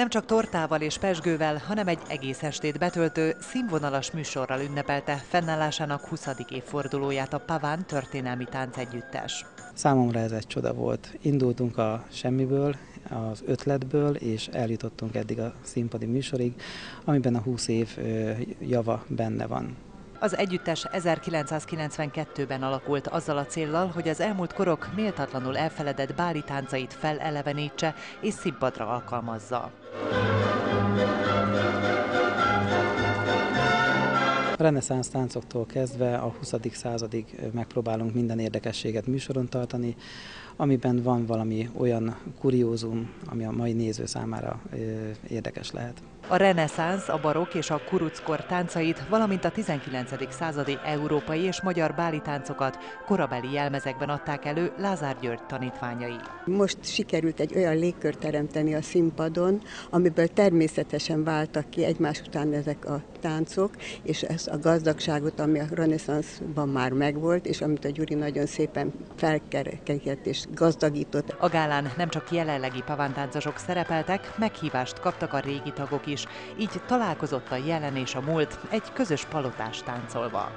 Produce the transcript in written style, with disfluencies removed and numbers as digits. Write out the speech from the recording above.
Nem csak tortával és pezsgővel, hanem egy egész estét betöltő, színvonalas műsorral ünnepelte fennállásának 20. évfordulóját a Paván történelmi táncegyüttes. Számomra ez egy csoda volt. Indultunk a semmiből, az ötletből, és eljutottunk eddig a színpadi műsorig, amiben a 20 év java benne van. Az együttes 1992-ben alakult azzal a céllal, hogy az elmúlt korok méltatlanul elfeledett báli táncait felelevenítse és színpadra alkalmazza. A reneszánsz táncoktól kezdve a 20. századig megpróbálunk minden érdekességet műsoron tartani, amiben van valami olyan kuriózum, ami a mai néző számára érdekes lehet. A reneszánsz, a barokk és a kuruckor táncait, valamint a 19. századi európai és magyar báli táncokat korabeli jelmezekben adták elő Lázár György tanítványai. Most sikerült egy olyan légkört teremteni a színpadon, amiből természetesen váltak ki egymás után ezek a táncok, és ezt a gazdagságot, ami a reneszánszban már megvolt, és amit a Gyuri nagyon szépen felkerekített és gazdagított. A gálán nem csak jelenlegi pavántáncosok szerepeltek, meghívást kaptak a régi tagok is, így találkozott a jelen és a múlt egy közös palotást táncolva.